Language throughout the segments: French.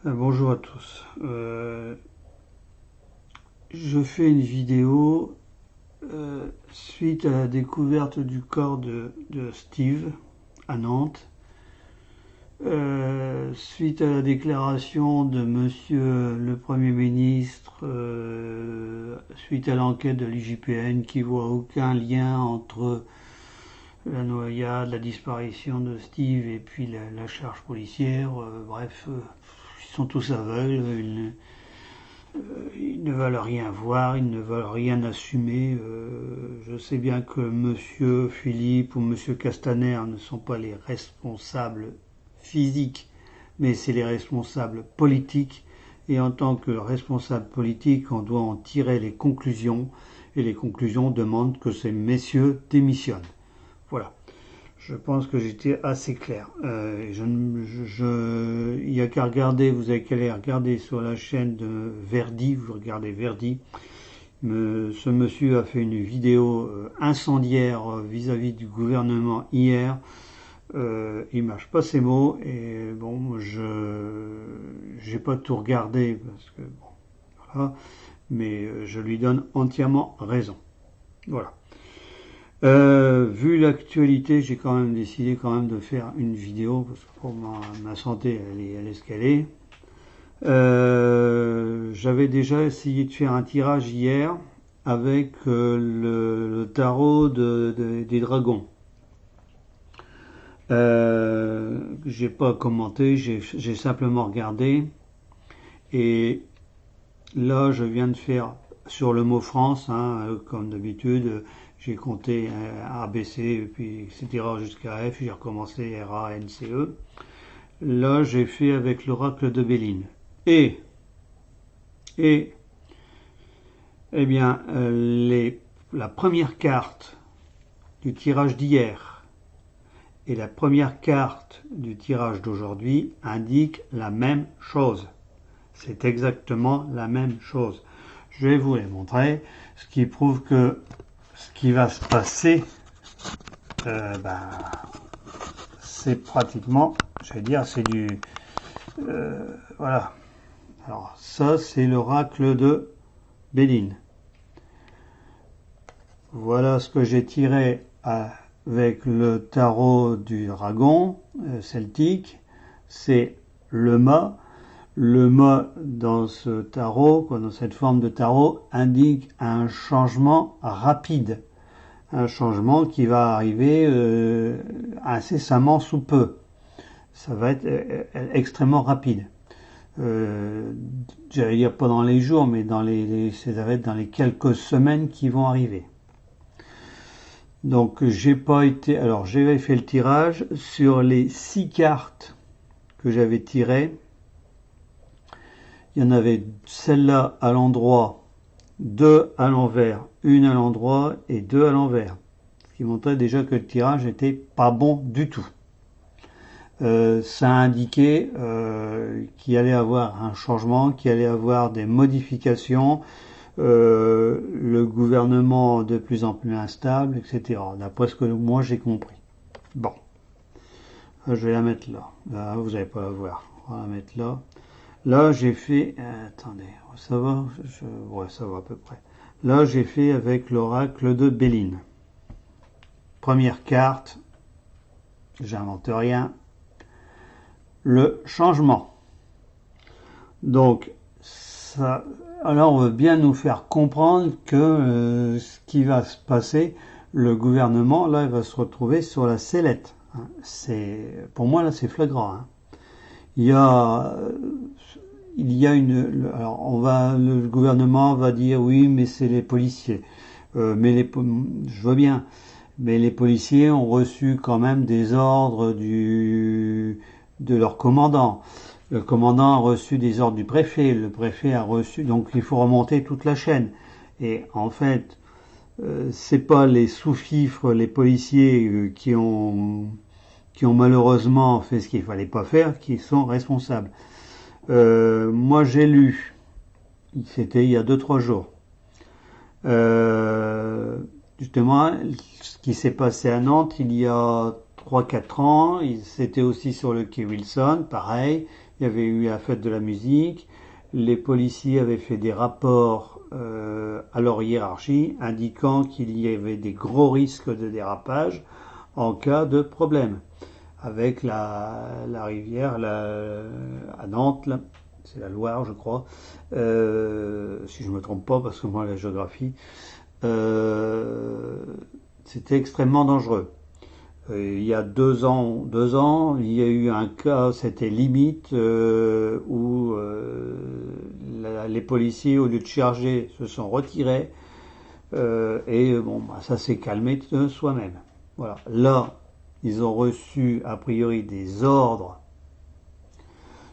Bonjour à tous. Je fais une vidéo suite à la découverte du corps de Steve à Nantes, suite à la déclaration de Monsieur le Premier ministre, suite à l'enquête de l'IGPN qui voit aucun lien entre la noyade, la disparition de Steve et puis la charge policière. Bref, ils sont tous aveugles. Ils ne veulent rien voir, ils ne veulent rien assumer. Je sais bien que Monsieur Philippe ou Monsieur Castaner ne sont pas les responsables physiques, mais c'est les responsables politiques. Et en tant que responsable politique, on doit en tirer les conclusions. Et les conclusions demandent que ces messieurs démissionnent. Voilà. Je pense que j'étais assez clair. Il n'y a qu'à regarder, vous avez qu'à aller regarder sur la chaîne de Verdi, vous regardez Verdi. Ce monsieur a fait une vidéo incendiaire vis-à-vis du gouvernement hier. Il mâche pas ses mots et bon, je j'ai pas tout regardé parce que bon, voilà, mais je lui donne entièrement raison. Voilà. Vu l'actualité, j'ai quand même décidé quand même de faire une vidéo parce que pour ma santé, elle est ce qu'elle est. J'avais déjà essayé de faire un tirage hier avec le tarot des dragons. J'ai pas commenté, j'ai simplement regardé et là je viens de faire sur le mot France, hein, comme d'habitude. J'ai compté A, B, C, puis etc. jusqu'à F, j'ai recommencé R, A, N, C, E. Là, j'ai fait avec l'oracle de Béline. Et, eh bien, la première carte du tirage d'hier et la première carte du tirage d'aujourd'hui indiquent la même chose. C'est exactement la même chose. Je vais vous les montrer, ce qui prouve que ce qui va se passer, c'est pratiquement, j'allais dire, c'est du, voilà. Alors ça, c'est l'oracle de Béline. Voilà ce que j'ai tiré avec le tarot du dragon celtique. C'est le mât. Le mât dans ce tarot, dans cette forme de tarot, indique un changement rapide. Un changement qui va arriver incessamment sous peu. Ça va être extrêmement rapide. J'allais dire pas dans les jours, mais ça va être dans les quelques semaines qui vont arriver. Donc j'avais fait le tirage sur les 6 cartes que j'avais tirées. Il y en avait celle-là à l'endroit, 2 à l'envers, une à l'endroit et 2 à l'envers. Ce qui montrait déjà que le tirage n'était pas bon du tout. Ça indiquait qu'il allait avoir un changement, qu'il allait avoir des modifications, le gouvernement de plus en plus instable, etc. D'après ce que moi j'ai compris. Bon, je vais la mettre là. Là, vous n'allez pas la voir. On va la mettre là. Là, j'ai fait... attendez, ça va ouais, ça va à peu près. Là, j'ai fait avec l'oracle de Béline. Première carte, j'invente rien. Le changement. Donc, ça... Alors, on veut bien nous faire comprendre que ce qui va se passer, le gouvernement, là, il va se retrouver sur la sellette. Hein. Pour moi, là, c'est flagrant. Hein. Il y a le gouvernement va dire oui, mais c'est les policiers. Je veux bien, mais les policiers ont reçu quand même des ordres de leur commandant. Le commandant a reçu des ordres du préfet. Le préfet a reçu, donc il faut remonter toute la chaîne. Et en fait, c'est pas les sous-fifres, les policiers qui ont malheureusement fait ce qu'il fallait pas faire, qui sont responsables. Moi, j'ai lu, c'était il y a 2-3 jours, justement, ce qui s'est passé à Nantes il y a 3-4 ans. C'était aussi sur le quai Wilson, pareil. il y avait eu la fête de la musique, les policiers avaient fait des rapports à leur hiérarchie indiquant qu'il y avait des gros risques de dérapage en cas de problème avec la rivière à Nantes, là, c'est la Loire je crois, si je me trompe pas parce que moi la géographie, c'était extrêmement dangereux. Il y a 2 ans, il y a eu un cas, c'était limite, où les policiers, au lieu de charger, se sont retirés, et bon, bah, ça s'est calmé de soi-même. Voilà. Là, ils ont reçu a priori des ordres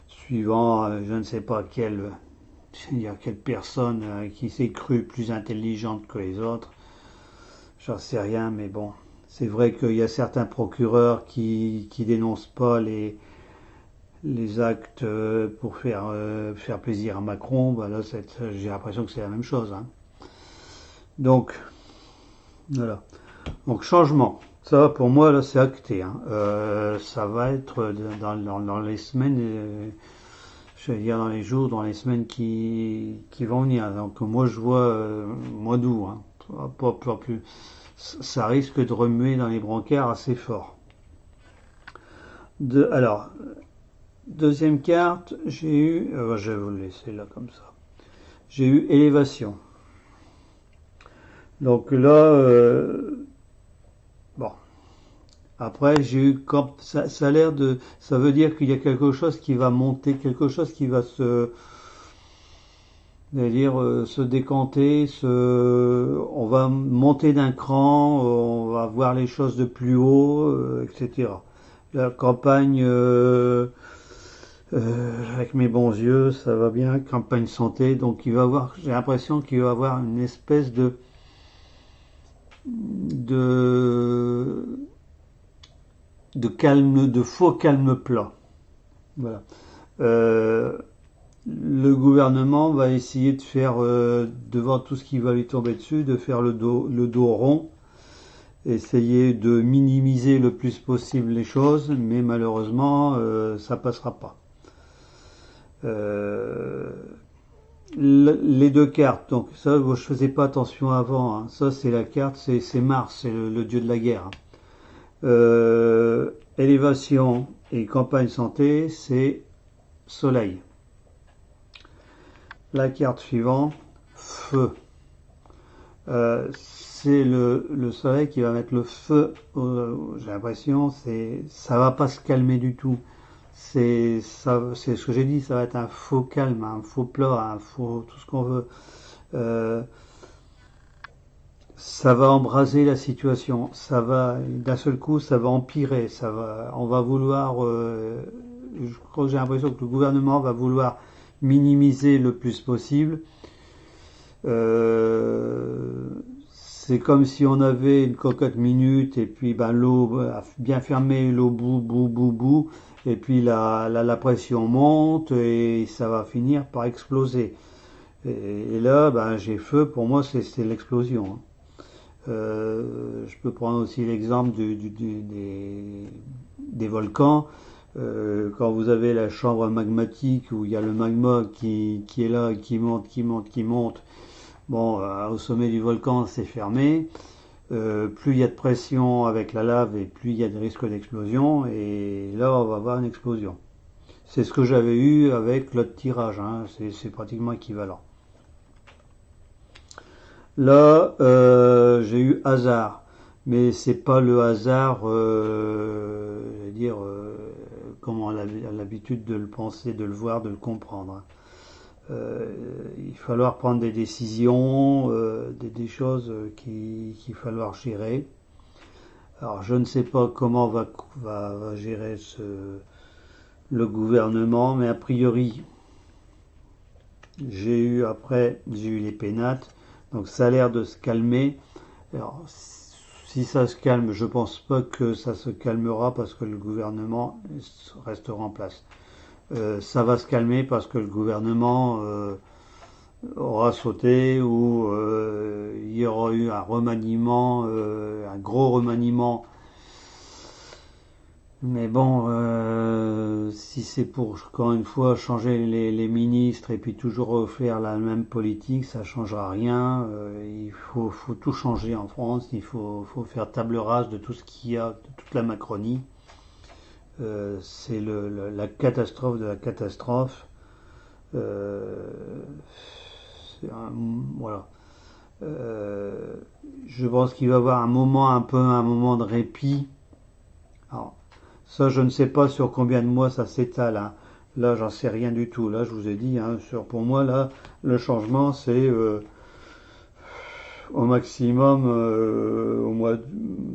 suivant, je ne sais pas il y a quelle personne qui s'est crue plus intelligente que les autres. J'en sais rien, mais bon. C'est vrai qu'il y a certains procureurs qui dénoncent pas les actes pour faire plaisir à Macron. Bah là, j'ai l'impression que c'est la même chose. Hein. Donc, voilà. Donc, changement. Ça, pour moi, là, c'est acté. Hein. Ça va être dans les semaines, je vais dire dans les jours, dans les semaines qui vont venir. Donc, moi, je vois mois d'août. Hein. Pas plus. Ça risque de remuer dans les brancards assez fort. Alors, deuxième carte, j'ai eu, je vais vous le laisser là comme ça. J'ai eu élévation. Donc là, bon. Après, j'ai eu ça a l'air ça veut dire qu'il y a quelque chose qui va monter, quelque chose qui va se décanter, on va monter d'un cran, on va voir les choses de plus haut, etc. La campagne, avec mes bons yeux, ça va bien, campagne santé, donc j'ai l'impression qu'il va y avoir une espèce de, de calme, de faux calme plat. Voilà. Le gouvernement va essayer de faire, devant tout ce qui va lui tomber dessus, de faire le dos rond, essayer de minimiser le plus possible les choses, mais malheureusement, ça passera pas. Les deux cartes, donc ça, je faisais pas attention avant. Hein. Ça, c'est la carte, c'est Mars, c'est le dieu de la guerre. Élévation et campagne santé, c'est Soleil. La carte suivante, Feu. C'est le soleil qui va mettre le feu. J'ai l'impression, ça va pas se calmer du tout. C'est ce que j'ai dit, ça va être un faux calme, un faux plat, un faux tout ce qu'on veut. Ça va embraser la situation. Ça va d'un seul coup, ça va empirer. On va vouloir. Je crois que j'ai l'impression que le gouvernement va vouloir minimiser le plus possible. C'est comme si on avait une cocotte minute et puis l'eau bien fermée, l'eau bout, et puis la pression monte et ça va finir par exploser. Et là, j'ai feu, pour moi c'est l'explosion. Hein. Je peux prendre aussi l'exemple des volcans. Quand vous avez la chambre magmatique où il y a le magma qui est là, qui monte. Bon, au sommet du volcan, c'est fermé. Plus il y a de pression avec la lave et plus il y a de risque d'explosion. Et là, on va avoir une explosion. C'est ce que j'avais eu avec l'autre tirage. Hein. C'est pratiquement équivalent. Là, j'ai eu hasard. Mais c'est pas le hasard, comme on a l'habitude de le penser, de le voir, de le comprendre. Il va falloir prendre des décisions, des choses qu'il va falloir gérer. Alors je ne sais pas comment va gérer le gouvernement, mais a priori j'ai eu les pénates, donc ça a l'air de se calmer. Alors si ça se calme, je pense pas que ça se calmera parce que le gouvernement restera en place. Ça va se calmer parce que le gouvernement aura sauté ou il y aura eu un remaniement, un gros remaniement Mais bon, si c'est pour, encore une fois, changer les ministres et puis toujours refaire la même politique, ça changera rien. Il faut tout changer en France. Il faut faire table rase de tout ce qu'il y a, de toute la Macronie. C'est la catastrophe de la catastrophe. Euh, voilà. Euh, je pense qu'il va y avoir un moment de répit. Alors, ça, je ne sais pas sur combien de mois ça s'étale, hein. Là, j'en sais rien du tout. Là, je vous ai dit, hein, pour moi, là, le changement, c'est au maximum au mois.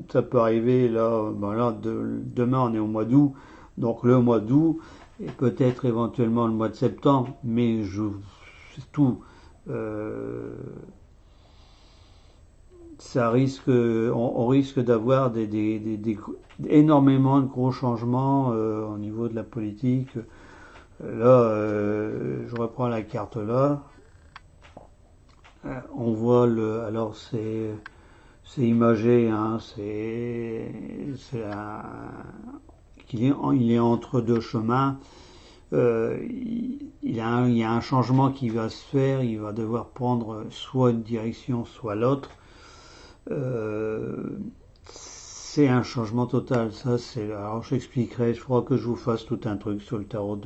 Ça peut arriver là. Ben là, demain, on est au mois d'août, donc le mois d'août et peut-être éventuellement le mois de septembre. Mais c'est tout. Euh, on risque d'avoir énormément de gros changements au niveau de la politique. Là, je reprends la carte là. On voit alors c'est imagé, hein, il est entre deux chemins. Il y a un changement qui va se faire. Il va devoir prendre soit une direction, soit l'autre. C'est un changement total. Ça, alors j'expliquerai. Je crois que je vous fasse tout un truc sur le tarot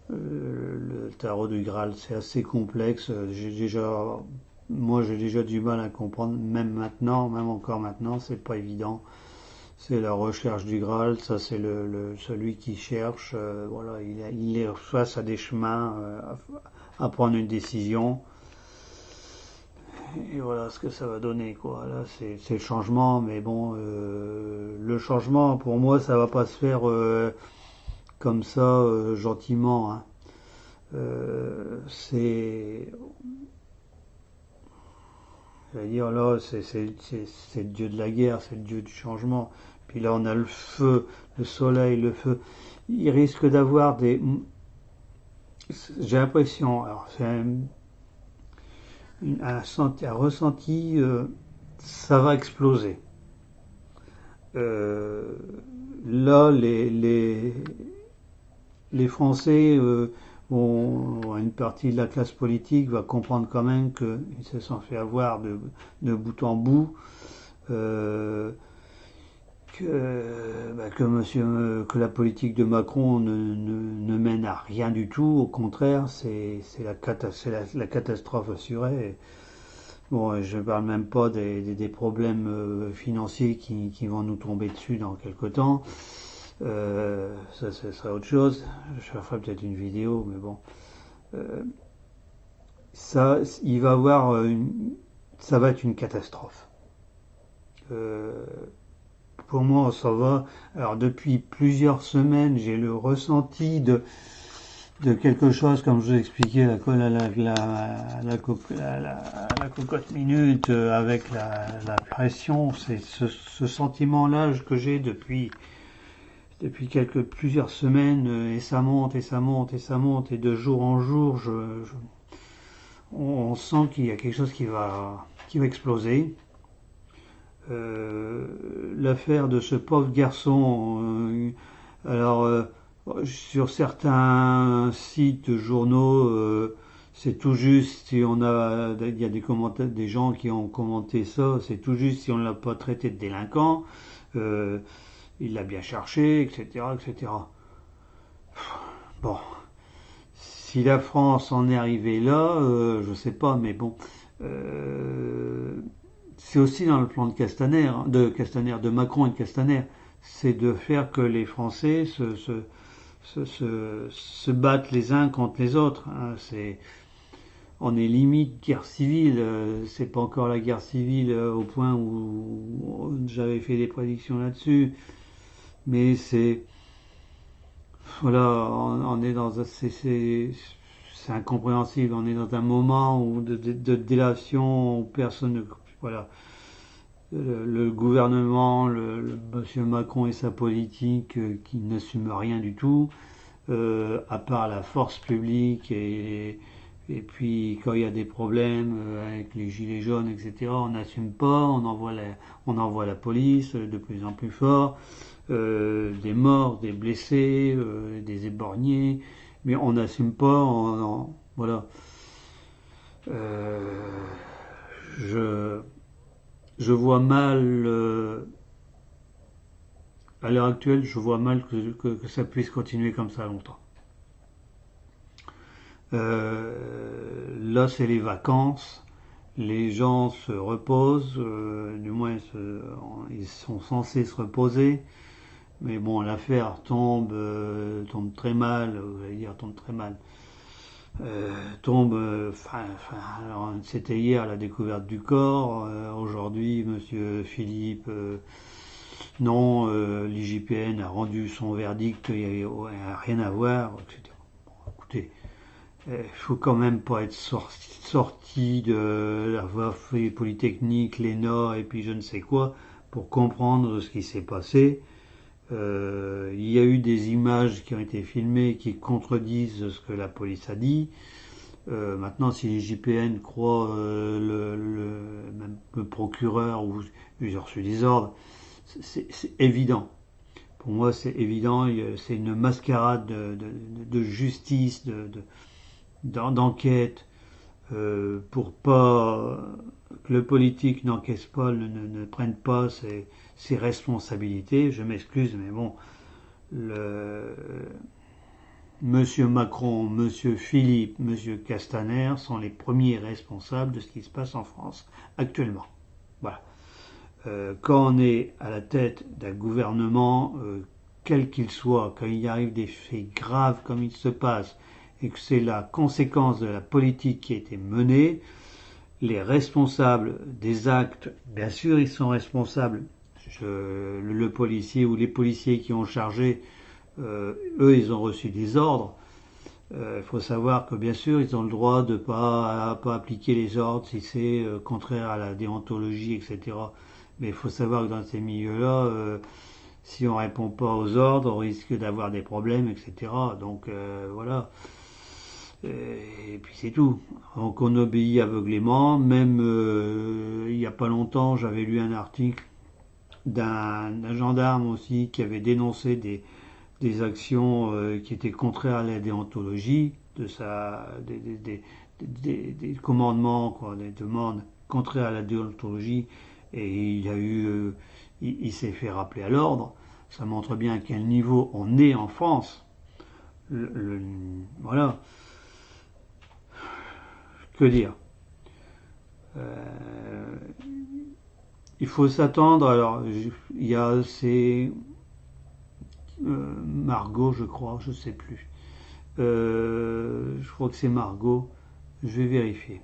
le tarot du Graal. C'est assez complexe. Moi, j'ai déjà du mal à comprendre. Même maintenant, même encore maintenant, c'est pas évident. C'est la recherche du Graal. Ça, c'est celui qui cherche. Voilà, il est face à des chemins à prendre une décision. Et voilà ce que ça va donner, quoi. Là, c'est le changement, mais bon, le changement, pour moi, ça va pas se faire comme ça, gentiment, hein. C'est, c'est-à-dire là, c'est le dieu de la guerre, c'est le dieu du changement. Puis là, on a le feu, le soleil, le feu. Il risque d'avoir j'ai l'impression, alors c'est un ressenti, ça va exploser. Euh, Là, les Français, une partie de la classe politique va comprendre quand même qu'ils se sont fait avoir de bout en bout, euh, que la politique de Macron ne mène à rien du tout. Au contraire, c'est la catastrophe assurée. Bon, je ne parle même pas des problèmes financiers qui vont nous tomber dessus dans quelque temps. Ça, ce serait autre chose. Je ferai peut-être une vidéo, mais bon. Euh, Ça, ça va être une catastrophe. Euh, pour moi, ça va. Alors, depuis plusieurs semaines, j'ai le ressenti de quelque chose, comme je vous expliquais, la cocotte minute avec la pression. C'est ce sentiment-là que j'ai depuis plusieurs semaines, et ça monte et ça monte et ça monte, et de jour en jour, on sent qu'il y a quelque chose qui va exploser. L'affaire de ce pauvre garçon, alors sur certains sites journaux, c'est tout juste si il y a des commentaires, des gens qui ont commenté ça, c'est tout juste si on ne l'a pas traité de délinquant. Euh, il l'a bien cherché, etc., etc. Bon, si la France en est arrivée là, je sais pas, mais bon, euh, c'est aussi dans le plan de Macron et de Castaner, c'est de faire que les Français se battent les uns contre les autres, hein. On est limite guerre civile. C'est pas encore la guerre civile au point où j'avais fait des prédictions là-dessus, mais voilà, on est c'est incompréhensible. On est dans un moment de délation où personne ne, voilà, le gouvernement, monsieur Macron et sa politique qui n'assument rien du tout, à part la force publique et puis quand il y a des problèmes avec les gilets jaunes, etc., on n'assume pas, on envoie la police de plus en plus fort. des morts, des blessés, des éborgnés, mais on n'assume pas, voilà. Je vois mal, à l'heure actuelle, je vois mal que ça puisse continuer comme ça longtemps. Là, c'est les vacances. Les gens se reposent, du moins ils sont censés se reposer. Mais bon, l'affaire tombe très mal, vous allez dire tombe très mal. Alors, c'était hier la découverte du corps. Aujourd'hui, Monsieur Philippe, non, l'IGPN a rendu son verdict, il n'y a rien à voir, etc. Bon, écoutez, il faut quand même pas être sorti de la voie polytechnique, l'ENA et puis je ne sais quoi pour comprendre ce qui s'est passé. Il y a eu des images qui ont été filmées qui contredisent ce que la police a dit. Maintenant, si les JPN croient même le procureur ou ils ont reçu des ordres, c'est évident. Pour moi, c'est évident. C'est une mascarade de justice, d'enquête, pour pas que le politique n'encaisse pas, ne prenne pas ses responsabilités. Je m'excuse, mais bon, Monsieur Macron, Monsieur Philippe, Monsieur Castaner sont les premiers responsables de ce qui se passe en France actuellement. Voilà. Quand on est à la tête d'un gouvernement, quel qu'il soit, quand il arrive des faits graves comme il se passe, et que c'est la conséquence de la politique qui a été menée, les responsables des actes, bien sûr ils sont responsables, le policier ou les policiers qui ont chargé, eux ils ont reçu des ordres. Il faut savoir que bien sûr ils ont le droit de pas appliquer les ordres si c'est contraire à la déontologie, etc. Mais il faut savoir que dans ces milieux-là, si on répond pas aux ordres, on risque d'avoir des problèmes, etc. Donc voilà. Et puis c'est tout. Donc on obéit aveuglément. Même il n'y a pas longtemps, j'avais lu un article d'un gendarme aussi qui avait dénoncé des actions qui étaient contraires à la déontologie, des commandements, quoi, des demandes contraires à la déontologie, et il s'est fait rappeler à l'ordre. Ça montre bien à quel niveau on est en France. Voilà. Que dire, il faut s'attendre. Alors, il y a Margot, je crois, je sais plus. Je crois que c'est Margot. Je vais vérifier.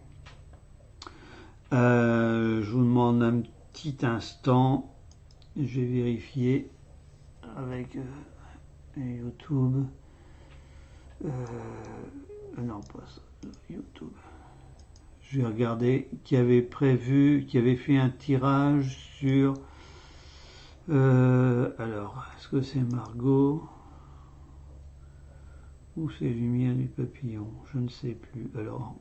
Je vous demande un petit instant. Je vais vérifier avec YouTube. Non, pas ça. YouTube. Je vais regarder qui avait fait un tirage sur. Alors, est-ce que c'est Margot ou c'est Lumière du Papillon? Je ne sais plus. Alors,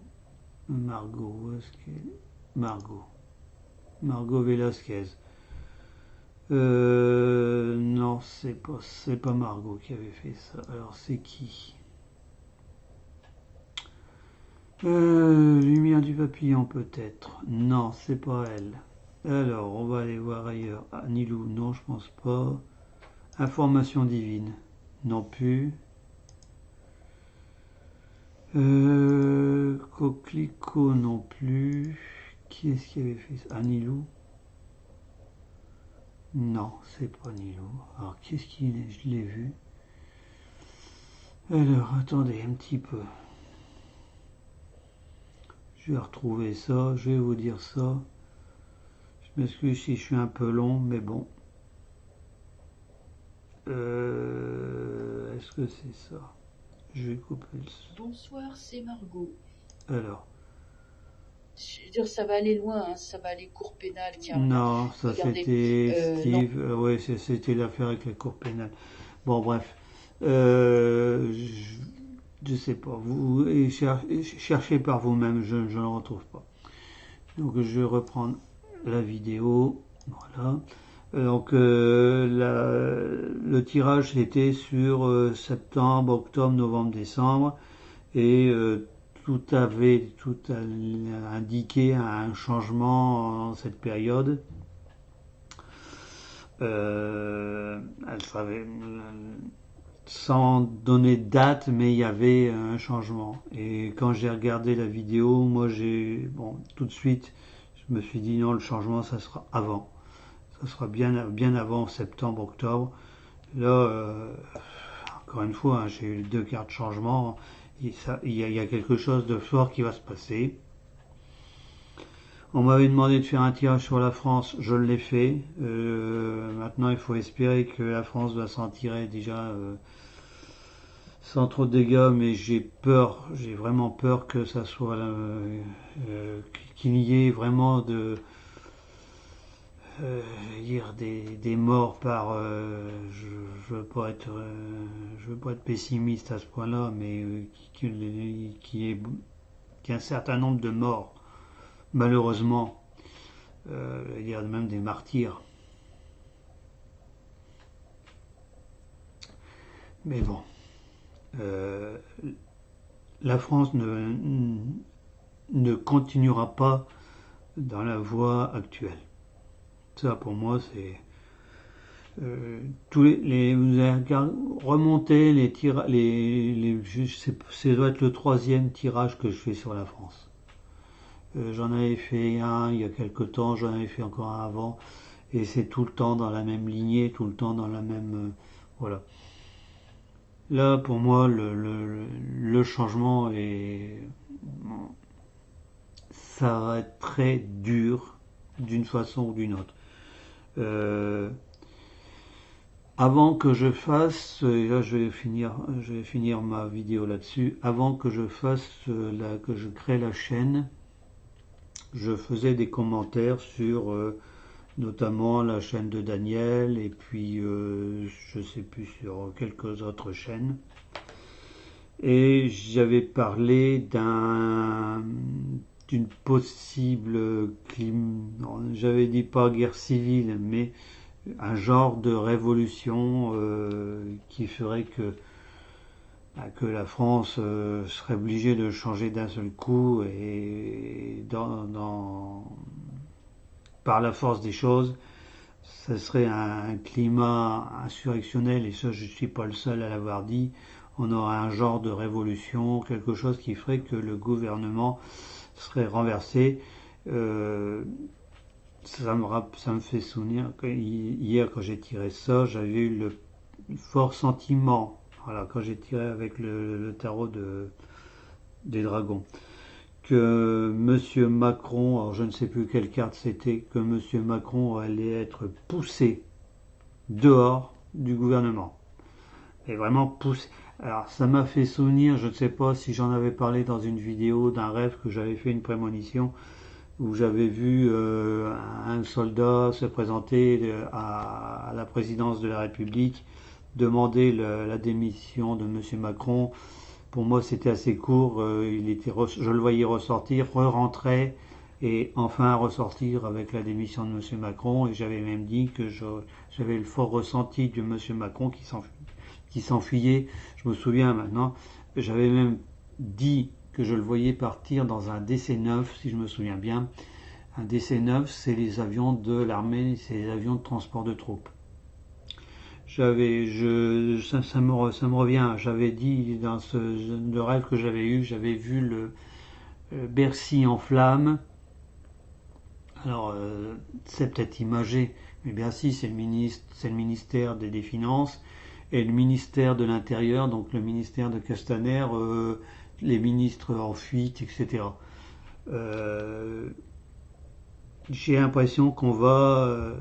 Margot, où est-ce qu'elle est? Margot Velasquez. Non, c'est pas Margot qui avait fait ça. Alors, c'est qui? Lumière du Papillon peut-être. Non, c'est pas elle. Alors, on va aller voir ailleurs. Anilou, non, je pense pas. Information divine, non plus. Coquelicot, non plus. Qui est-ce qui avait fait ça? Anilou? Non, c'est pas Anilou. Alors, qu'est-ce qu'il est? Je l'ai vu. Alors, attendez un petit peu. Je vais retrouver ça, je vais vous dire ça. Je m'excuse si je suis un peu long, mais bon. Est-ce que c'est ça? Je vais couper le son. Bonsoir, c'est Margot. Alors. Je veux dire, ça va aller loin, hein, ça va aller cour pénale. Tiens, non, ça c'était Steve. Oui, c'était l'affaire avec la cour pénale. Bon, bref. Je sais pas. Vous cherchez par vous-même, je ne le retrouve pas. Donc je vais reprendre la vidéo. Voilà. Donc le tirage c'était sur septembre, octobre, novembre, décembre, et tout indiqué un changement en cette période. Sans donner de date, mais il y avait un changement. Et quand j'ai regardé la vidéo, moi tout de suite, je me suis dit non, le changement ça sera avant. Ça sera bien avant septembre, octobre. Là, encore une fois, hein, j'ai eu 2 cartes changement. Il y a quelque chose de fort qui va se passer. On m'avait demandé de faire un tirage sur la France, je l'ai fait. Maintenant, il faut espérer que la France va s'en tirer déjà sans trop de dégâts, mais j'ai vraiment peur que ça soit qu'il y ait vraiment des morts par. Je veux pas être pessimiste à ce point-là, mais qu'il y ait un certain nombre de morts, malheureusement. Il y a même des martyrs. Mais bon, la France ne continuera pas dans la voie actuelle. Ça, pour moi, c'est vous avez remonté les tirages, ça doit être le 3e tirage que je fais sur la France. J'en avais fait un il y a quelque temps, j'en avais fait encore un avant, et c'est tout le temps dans la même lignée, tout le temps dans la même voilà. Là, pour moi, le changement ça va être très dur d'une façon ou d'une autre. Avant que je fasse, et là je vais finir ma vidéo là-dessus, avant que je que je crée la chaîne, je faisais des commentaires sur notamment la chaîne de Daniel, et puis je sais plus, sur quelques autres chaînes. Et j'avais parlé d'une possible j'avais dit pas guerre civile, mais un genre de révolution qui ferait que la France serait obligée de changer d'un seul coup, et par la force des choses, ça serait un climat insurrectionnel, et ça je ne suis pas le seul à l'avoir dit. On aurait un genre de révolution, quelque chose qui ferait que le gouvernement serait renversé. Ça me fait souvenir que hier, quand j'ai tiré ça, j'avais eu le fort sentiment, voilà, quand j'ai tiré avec le tarot des dragons, que M. Macron, alors je ne sais plus quelle carte c'était, que M. Macron allait être poussé dehors du gouvernement. Et vraiment poussé. Alors ça m'a fait souvenir, je ne sais pas si j'en avais parlé dans une vidéo, d'un rêve que j'avais fait, une prémonition, où j'avais vu un soldat se présenter à la présidence de la République, demander la démission de M. Macron. Pour moi, c'était assez court. Je le voyais ressortir, re-rentrer, et enfin ressortir avec la démission de M. Macron. Et j'avais même dit que j'avais le fort ressenti de M. Macron qui s'enfuyait. Je me souviens maintenant. J'avais même dit que je le voyais partir dans un DC-9, si je me souviens bien. Un DC-9, c'est les avions de l'armée, c'est les avions de transport de troupes. Ça me revient, j'avais dit dans le rêve que j'avais eu, j'avais vu le Bercy en flammes. Alors, c'est peut-être imagé, mais Bercy, c'est le ministère des Finances, et le ministère de l'Intérieur, donc le ministère de Castaner, les ministres en fuite, etc. J'ai l'impression qu'on va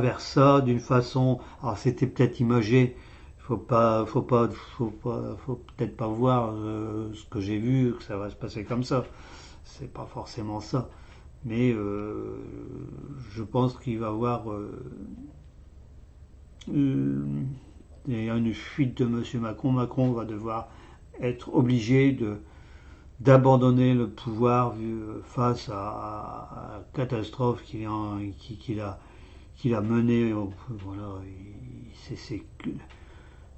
vers ça d'une façon. Alors c'était peut-être imagé. Faut peut-être pas voir ce que j'ai vu, que ça va se passer comme ça. C'est pas forcément ça, mais je pense qu'il va y avoir il y a une fuite de M. Macron. Macron va devoir être obligé d'abandonner le pouvoir face à la catastrophe qu'il qu'il a mené. Voilà,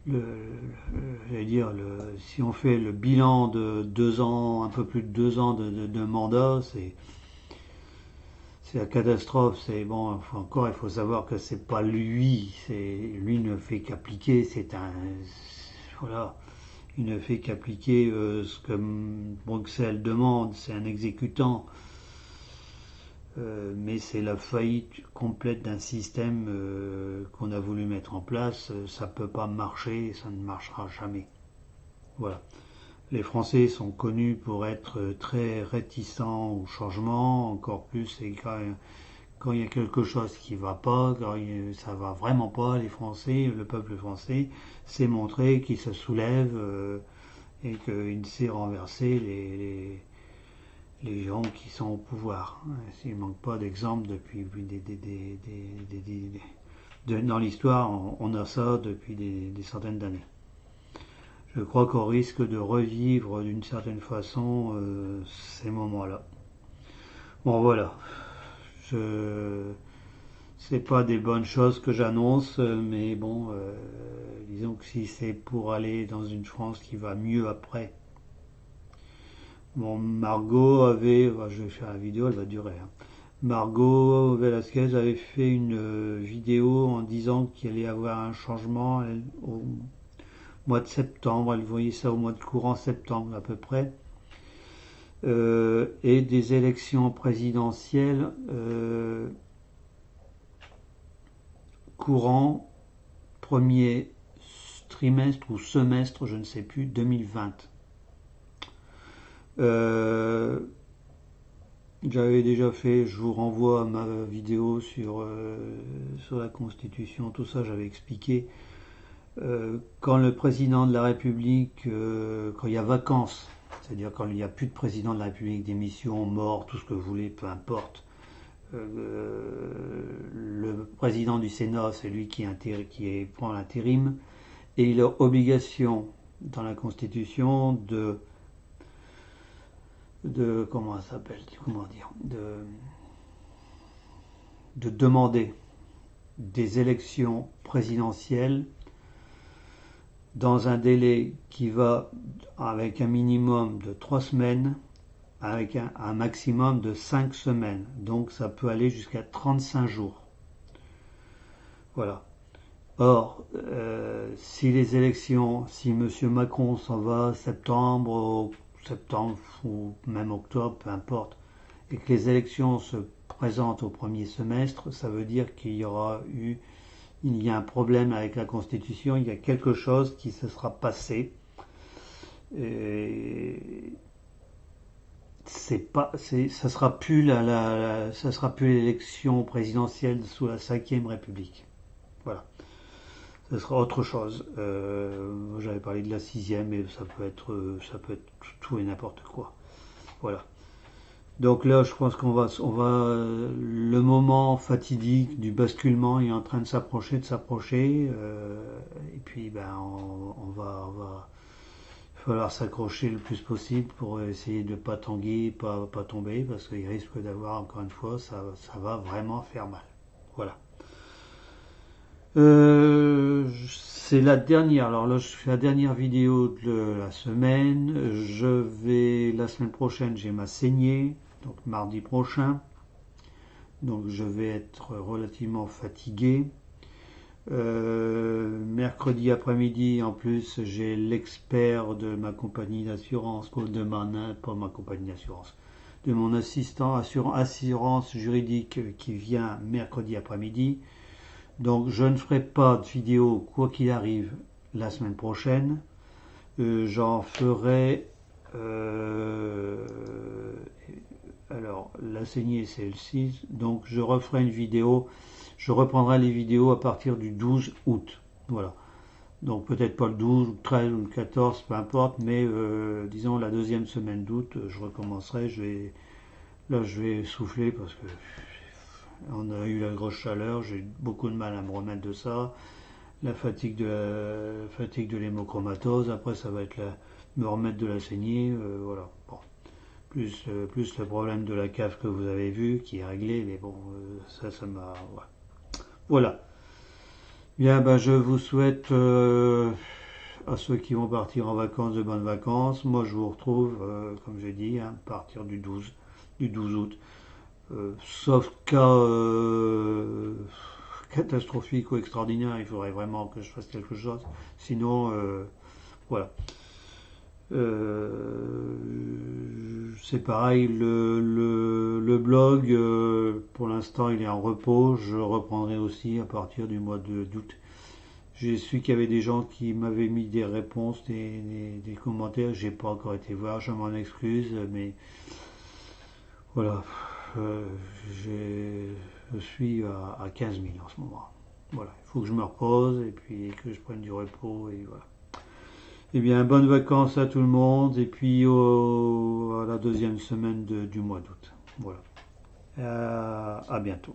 j'allais dire, si on fait le bilan de 2 ans, un peu plus de 2 ans de mandat, c'est la catastrophe. C'est bon, enfin, encore, il faut savoir que c'est pas lui, lui ne fait qu'appliquer. Voilà, il ne fait qu'appliquer ce que Bruxelles demande. C'est un exécutant. Mais c'est la faillite complète d'un système qu'on a voulu mettre en place. Ça peut pas marcher, ça ne marchera jamais. Voilà. Les Français sont connus pour être très réticents au changement, encore plus et quand il y a quelque chose qui va pas, quand ça va vraiment pas, les Français, le peuple français, s'est montré qu'il se soulève et qu'il sait renverser les gens qui sont au pouvoir. Il ne manque pas d'exemples depuis dans l'histoire, on a ça depuis des centaines d'années. Je crois qu'on risque de revivre d'une certaine façon ces moments-là. Bon voilà, c'est pas des bonnes choses que j'annonce, mais bon, disons que si c'est pour aller dans une France qui va mieux après. Bon, Margot avait, je vais faire la vidéo, elle va durer. Margot Velasquez avait fait une vidéo en disant qu'il allait y avoir un changement au mois de septembre. Elle voyait ça au mois de courant septembre à peu près. Et des élections présidentielles courant premier trimestre ou semestre, je ne sais plus, 2020. J'avais déjà fait, je vous renvoie à ma vidéo sur la Constitution, tout ça, j'avais expliqué. Quand le président de la République, quand il y a vacances, c'est-à-dire quand il n'y a plus de président de la République, démission, mort, tout ce que vous voulez, peu importe, le président du Sénat, c'est lui qui prend l'intérim, et il a obligation dans la Constitution de comment ça s'appelle, de demander des élections présidentielles dans un délai qui va avec un minimum de 3 semaines, avec un maximum de 5 semaines. Donc ça peut aller jusqu'à 35 jours. Voilà. Or, si les élections, si M. Macron s'en va septembre ou même octobre, peu importe, et que les élections se présentent au premier semestre, ça veut dire qu'il y a un problème avec la Constitution, il y a quelque chose qui se sera passé. Et ça sera plus l'élection présidentielle sous la Ve République. Voilà. Ce sera autre chose. J'avais parlé de la 6e, mais ça peut être tout et n'importe quoi. Voilà. Donc là, je pense le moment fatidique du basculement est en train de s'approcher, et puis on va falloir s'accrocher le plus possible pour essayer de pas tanguer, pas tomber, parce qu'il risque d'avoir, encore une fois, ça va vraiment faire mal. Voilà. C'est la dernière. Alors là, je fais la dernière vidéo de la semaine. La semaine prochaine, j'ai ma saignée, donc mardi prochain. Donc je vais être relativement fatigué. Mercredi après-midi, en plus, j'ai l'expert de ma compagnie d'assurance, de mon assistant assurance juridique qui vient mercredi après-midi. Donc je ne ferai pas de vidéo quoi qu'il arrive la semaine prochaine. J'en ferai alors la saignée c'est le 6, donc je referai une vidéo, je reprendrai les vidéos à partir du 12 août. Voilà. Donc peut-être pas le 12, le 13 ou le 14, peu importe, mais disons la deuxième semaine d'août, je recommencerai. Je vais souffler parce que on a eu la grosse chaleur, j'ai beaucoup de mal à me remettre de ça. La fatigue de l'hémochromatose, après ça va être me remettre de la saignée, voilà. Bon. Plus le problème de la cave que vous avez vu, qui est réglé, mais bon, ça m'a... Ouais. Voilà. Bien, ben, je vous souhaite à ceux qui vont partir en vacances de bonnes vacances. Moi, je vous retrouve, comme j'ai dit, hein, à partir du 12 août. Sauf cas catastrophique ou extraordinaire, il faudrait vraiment que je fasse quelque chose. Sinon, voilà. C'est pareil, le blog, pour l'instant, il est en repos. Je reprendrai aussi à partir du mois d'août. J'ai su qu'il y avait des gens qui m'avaient mis des réponses, des commentaires. J'ai pas encore été voir, je m'en excuse, mais voilà. Euh, je suis à 15 000 en ce moment. Voilà, il faut que je me repose et puis que je prenne du repos et voilà. Eh bien, bonnes vacances à tout le monde et puis à la deuxième semaine du mois d'août. Voilà. À bientôt.